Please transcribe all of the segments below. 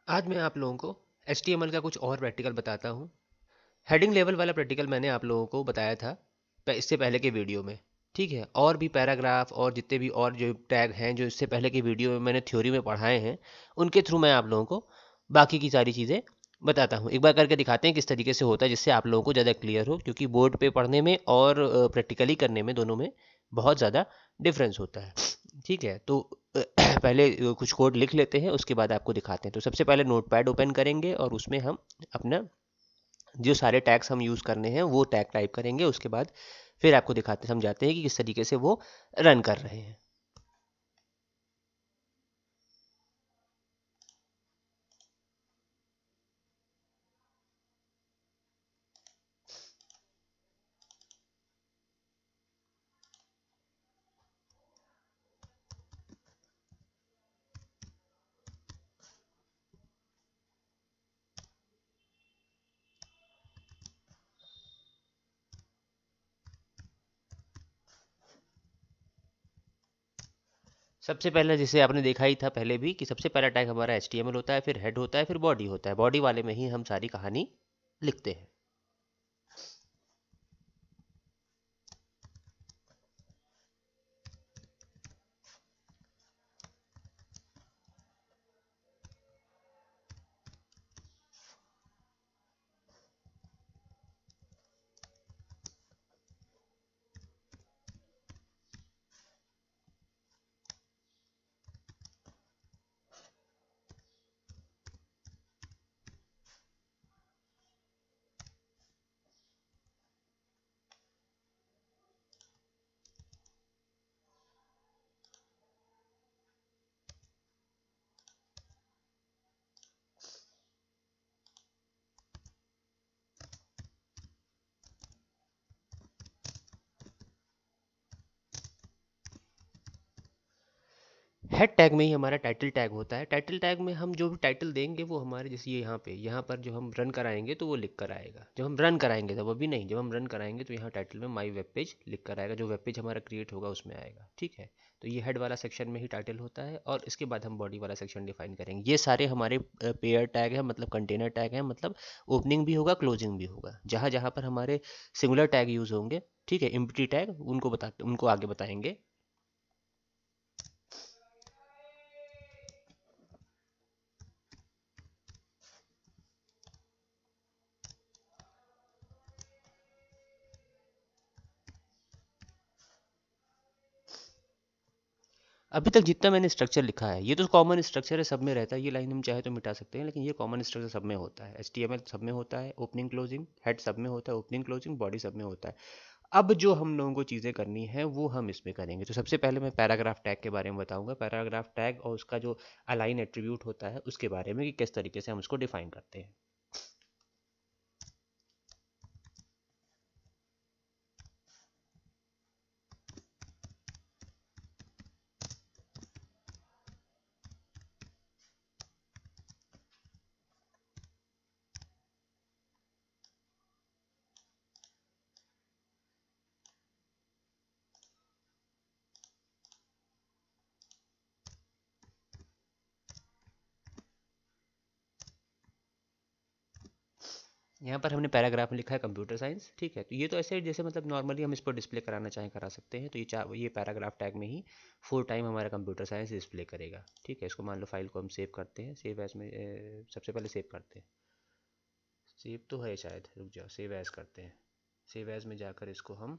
आज मैं आप लोगों को HTML का कुछ और प्रैक्टिकल बताता हूँ। हेडिंग लेवल वाला प्रैक्टिकल मैंने आप लोगों को बताया था इससे पहले के वीडियो में। ठीक है, और भी पैराग्राफ और जितने भी और जो टैग हैं जो इससे पहले के वीडियो में मैंने थ्योरी में पढ़ाए हैं, उनके थ्रू मैं आप लोगों को बाकी की सारी चीज़ें बताता हूँ। एक बार करके दिखाते हैं किस तरीके से होता है, जिससे आप लोगों को ज़्यादा क्लियर हो, क्योंकि बोर्ड पे पढ़ने में और प्रैक्टिकली करने में दोनों में बहुत ज़्यादा डिफरेंस होता है। ठीक है, तो पहले कुछ कोड लिख लेते हैं, उसके बाद आपको दिखाते हैं। तो सबसे पहले नोटपैड ओपन करेंगे और उसमें हम अपना जो सारे टैग्स हम यूज़ करने हैं वो टैग टाइप करेंगे। उसके बाद फिर आपको दिखाते समझाते हैं कि किस तरीके से वो रन कर रहे हैं। सबसे पहले जैसे आपने देखा ही था पहले भी कि सबसे पहला टैग हमारा HTML होता है, फिर हेड होता है, फिर बॉडी होता है। बॉडी वाले में ही हम सारी कहानी लिखते हैं। हेड टैग में ही हमारा टाइटल टैग होता है। टाइटल टैग में हम जो भी टाइटल देंगे वो हमारे, जैसे ये यहाँ पर जो हम रन कराएंगे तो वो लिख कर आएगा। जब हम रन कराएंगे तब अभी नहीं, जब हम रन कराएंगे तो यहाँ टाइटल में माई वेब पेज लिख कर आएगा। जो वेब पेज हमारा क्रिएट होगा उसमें आएगा। ठीक है, तो ये हेड वाला सेक्शन में ही टाइटल होता है और इसके बाद हम बॉडी वाला सेक्शन डिफाइन करेंगे। ये सारे हमारे पेयर टैग है, मतलब कंटेनर टैग है, मतलब ओपनिंग भी होगा क्लोजिंग भी होगा। जहाँ जहाँ पर हमारे सिंगुलर टैग यूज होंगे, ठीक है, एम्प्टी टैग, उनको आगे बताएंगे। अभी तक जितना मैंने स्ट्रक्चर लिखा है, ये तो कॉमन स्ट्रक्चर है, सब में रहता है। ये लाइन हम चाहे तो मिटा सकते हैं, लेकिन ये कॉमन स्ट्रक्चर सब में होता है। HTML सब में होता है, ओपनिंग क्लोजिंग, हेड सब में होता है, ओपनिंग क्लोजिंग, बॉडी सब में होता है। अब जो हम लोगों को चीज़ें करनी है वो हम इसमें करेंगे। तो सबसे पहले मैं पैराग्राफ टैग के बारे में बताऊंगा। पैराग्राफ टैग और उसका जो अलाइन एट्रीब्यूट होता है उसके बारे में, कि किस तरीके से हम उसको डिफाइन करते हैं। यहाँ पर हमने पैराग्राफ में लिखा है कंप्यूटर साइंस। ठीक है, तो ये तो ऐसे जैसे मतलब नॉर्मली हम इस पर डिस्प्ले कराना चाहें करा सकते हैं। तो ये पैराग्राफ टैग में ही फुल टाइम हमारा कंप्यूटर साइंस डिस्प्ले करेगा। ठीक है, इसको मान लो फाइल को हम सेव करते हैं। सेव एज में सबसे पहले सेव करते हैं। सेव तो है शायद, रुक जाओ, सेव एज करते हैं। सेव एज में जाकर इसको हम,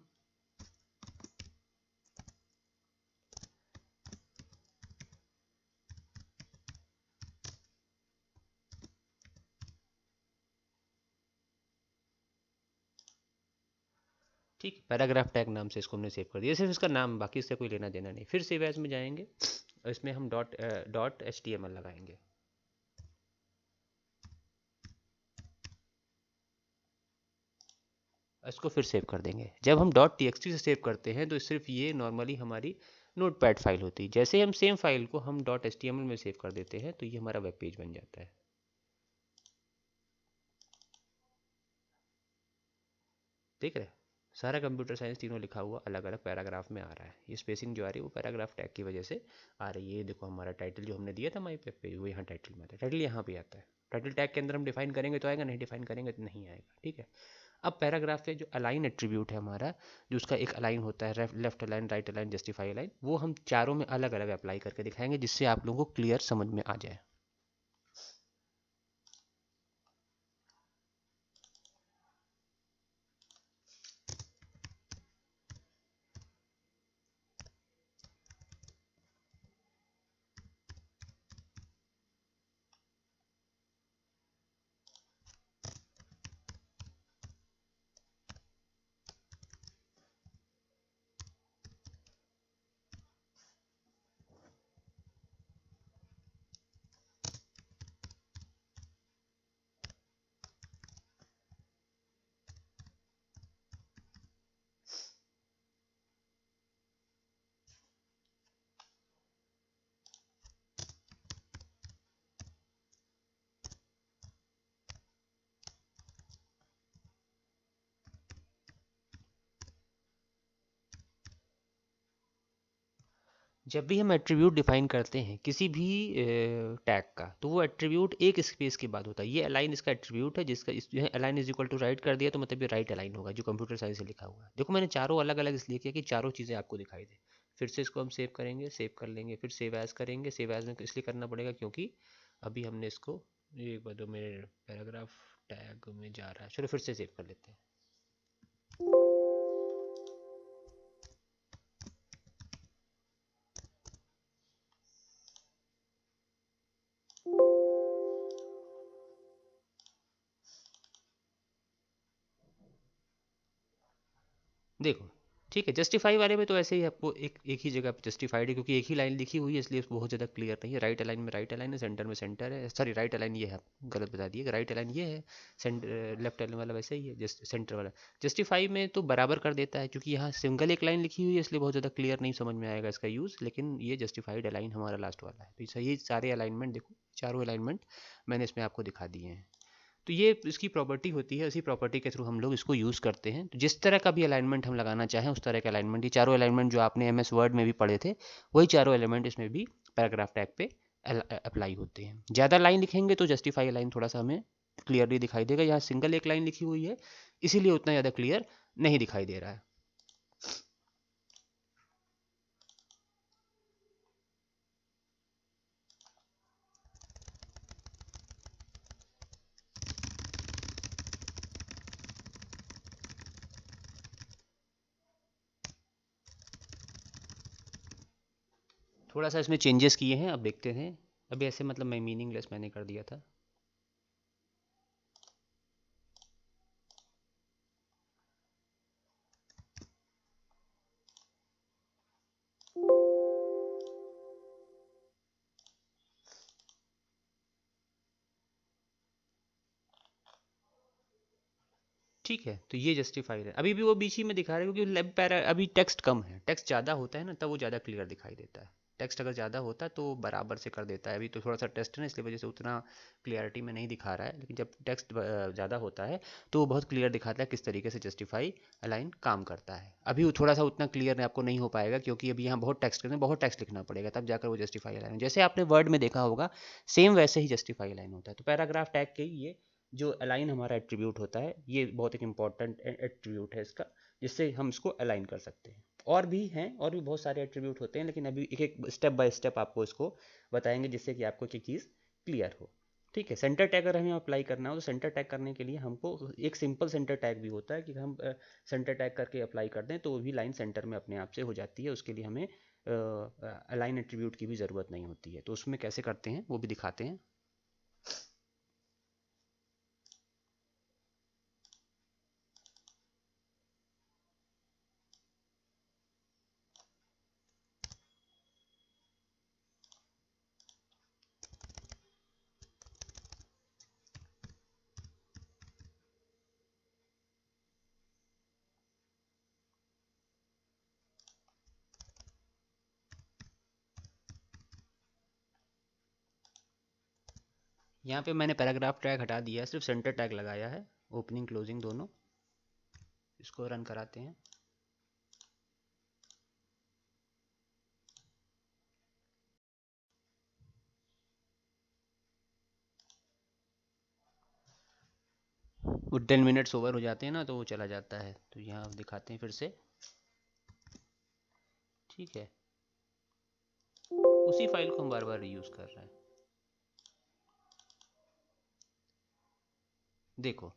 ठीक, पैराग्राफ टैग नाम से इसको हमने सेव कर दिया। सिर्फ इसका नाम, बाकी इससे कोई लेना देना नहीं। फिर सेव एज में जाएंगे और इसमें हम डॉट HTML लगाएंगे। इसको फिर सेव कर देंगे। जब हम .txt से सेव करते हैं तो सिर्फ ये नॉर्मली हमारी नोटपैड फाइल होती है। जैसे हम सेम फाइल को हम .html में सेव कर देते हैं तो ये हमारा वेब पेज बन जाता है। देख रहे हैं, सारा कंप्यूटर साइंस तीनों लिखा हुआ अलग अलग पैराग्राफ में आ रहा है। ये स्पेसिंग जो आ रही है वो पैराग्राफ टैग की वजह से आ रही है। ये देखो हमारा टाइटल जो हमने दिया था माई पेज पे, वो यहाँ टाइटल में आता है, टाइटल यहाँ पे आता है। टाइटल टैग के अंदर हम डिफाइन करेंगे तो आएगा, नहीं डिफाइन करेंगे तो नहीं आएगा, ठीक है। अब पैराग्राफ पे जो अलाइन एट्रीब्यूट है हमारा, जो उसका एक अलाइन होता है, left align, right align, justify align, वो हम चारों में अलग अलग अप्लाई करके दिखाएंगे जिससे आप लोगों को क्लियर समझ में आ जाए। जब भी हम एट्रीब्यूट डिफाइन करते हैं किसी भी टैग का, तो वो एट्रीब्यूट एक स्पेस के बाद होता है। ये अलाइन इसका एट्रीब्यूट है, जिसका इस जो है align is equal to right कर दिया तो मतलब ये राइट अलाइन होगा, जो कंप्यूटर साइंस से लिखा हुआ है। देखो मैंने चारों अलग अलग इसलिए किया कि चारों चीज़ें आपको दिखाई दे। फिर से इसको हम सेव करेंगे, सेव कर लेंगे, फिर सेव एज करेंगे। सेव एज में इसलिए करना पड़ेगा क्योंकि अभी हमने इसको, एक बार दो, मेरे पैराग्राफ टैग में जा रहा है, चलो फिर से सेव कर लेते हैं। देखो ठीक है, जस्टिफाई वाले में तो ऐसे ही आपको एक ही जगह पे जस्टिफाइड है, क्योंकि एक ही लाइन लिखी हुई है इसलिए बहुत ज़्यादा क्लियर नहीं है। राइट अलाइन में राइट अलाइन है, सेंटर में सेंटर है, सॉरी राइट अलाइन ये है, गलत बता दिए, राइट अलाइन ये है, सेंटर लेफ्ट अलाइन वाला वैसे ही है, जस्ट सेंटर वाला। जस्टिफाई में तो बराबर कर देता है, क्योंकि यहाँ सिंगल एक लाइन लिखी हुई है इसलिए बहुत ज़्यादा क्लियर नहीं समझ में आएगा इसका यूज़। लेकिन ये जस्टिफाइड अलाइन हमारा लास्ट वाला है, तो ये सारे अलाइनमेंट देखो, चारों अलाइनमेंट मैंने इसमें आपको दिखा दिए हैं। तो ये इसकी प्रॉपर्टी होती है, इसी प्रॉपर्टी के थ्रू हम लोग इसको यूज़ करते हैं। तो जिस तरह का भी अलाइनमेंट हम लगाना चाहें उस तरह का अलाइनमेंट, ये चारों अलाइनमेंट जो आपने एमएस वर्ड में भी पढ़े थे, वही चारों एलिमेंट इसमें भी पैराग्राफ टैग पे अप्लाई होते हैं। ज़्यादा लाइन लिखेंगे तो जस्टिफाई लाइन थोड़ा सा हमें क्लियरली दिखाई देगा। यहाँ सिंगल एक लाइन लिखी हुई है इसीलिए उतना ज़्यादा क्लियर नहीं दिखाई दे रहा है। थोड़ा सा इसमें चेंजेस किए हैं, अब देखते हैं। अभी ऐसे मतलब मैं मीनिंगलेस मैंने कर दिया था। ठीक है, तो ये जस्टिफाइड है। अभी भी वो बीच ही में दिखा रहा है क्योंकि लेब पैरा अभी टेक्स्ट कम है। टेक्स्ट ज़्यादा होता है ना तब वो ज़्यादा क्लियर दिखाई देता है। टेक्स्ट अगर ज़्यादा होता तो बराबर से कर देता है। अभी तो थोड़ा सा टेस्ट है ना, इसलिए वजह से उतना क्लियरिटी में नहीं दिखा रहा है, लेकिन जब टेक्स्ट ज़्यादा होता है तो वो बहुत क्लियर दिखाता है किस तरीके से जस्टिफाई अलाइन काम करता है। अभी वो थोड़ा सा उतना क्लियर आपको नहीं हो पाएगा क्योंकि अभी यहाँ बहुत टेक्स्ट करना, बहुत टेक्स्ट लिखना पड़ेगा तब जाकर वो जस्टिफाई अलाइन, जैसे आपने वर्ड में देखा होगा सेम वैसे ही जस्टिफाई अलाइन होता है। तो पैराग्राफ टैग के ये जो अलाइन हमारा एट्रीब्यूट होता है, ये बहुत एक इंपॉर्टेंट एट्रीब्यूट है इसका, जिससे हम इसको अलाइन कर सकते हैं। और भी हैं, और भी बहुत सारे एट्रीब्यूट होते हैं, लेकिन अभी एक एक स्टेप बाय स्टेप आपको इसको बताएंगे जिससे कि आपको एक चीज़ क्लियर हो। ठीक है, सेंटर टैग अगर हमें अप्लाई करना हो तो सेंटर टैग करने के लिए हमको एक सिंपल सेंटर टैग भी होता है कि हम सेंटर टैग करके अप्लाई कर दें तो वो भी लाइन सेंटर में अपने आप से हो जाती है। उसके लिए हमें अलाइन एट्रीब्यूट की भी ज़रूरत नहीं होती है। तो उसमें कैसे करते हैं वो भी दिखाते हैं। यहाँ पे मैंने पैराग्राफ टैग हटा दिया है, सिर्फ सेंटर टैग लगाया है, ओपनिंग क्लोजिंग दोनों। इसको रन कराते हैं। वो 10 मिनट्स ओवर हो जाते हैं ना, तो वो चला जाता है। तो यहाँ दिखाते हैं फिर से। ठीक है, उसी फाइल को हम बार बार रीयूज़ कर रहे हैं। देखो,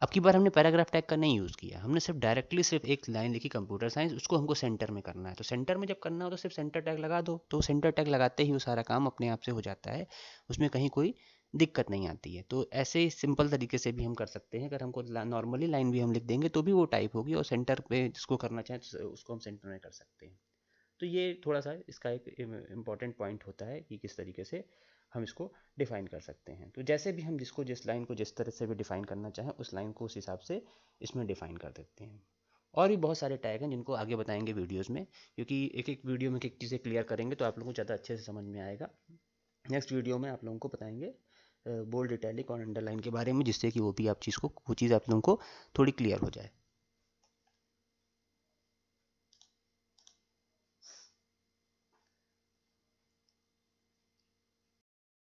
अब की बार हमने पैराग्राफ टैग का नहीं यूज़ किया, हमने सिर्फ एक लाइन लिखी कंप्यूटर साइंस, उसको हमको सेंटर में करना है। तो सेंटर में जब करना हो तो सिर्फ सेंटर टैग लगा दो, तो सेंटर टैग लगाते ही वो सारा काम अपने आप से हो जाता है, उसमें कहीं कोई दिक्कत नहीं आती है। तो ऐसे ही सिंपल तरीके से भी हम कर सकते हैं। अगर हमको नॉर्मली लाइन भी हम लिख देंगे तो भी वो टाइप होगी, और सेंटर पे जिसको करना चाहें तो उसको हम सेंटर में कर सकते हैं। तो ये थोड़ा सा इसका एक इम्पॉर्टेंट पॉइंट होता है कि किस तरीके से हम इसको डिफाइन कर सकते हैं। तो जैसे भी हम जिसको जिस लाइन को जिस तरह से भी डिफाइन करना चाहें, उस लाइन को उस हिसाब से इसमें डिफाइन कर देते हैं। और भी बहुत सारे टैग हैं जिनको आगे बताएंगे वीडियोस में, क्योंकि एक एक वीडियो में एक एक चीज़ें क्लियर करेंगे तो आप लोगों को ज़्यादा अच्छे से समझ में आएगा। नेक्स्ट वीडियो में आप लोगों को बताएंगे बोल्ड, इटैलिक और अंडरलाइन के बारे में, जिससे कि वो चीज़ आप लोगों को थोड़ी क्लियर हो जाए।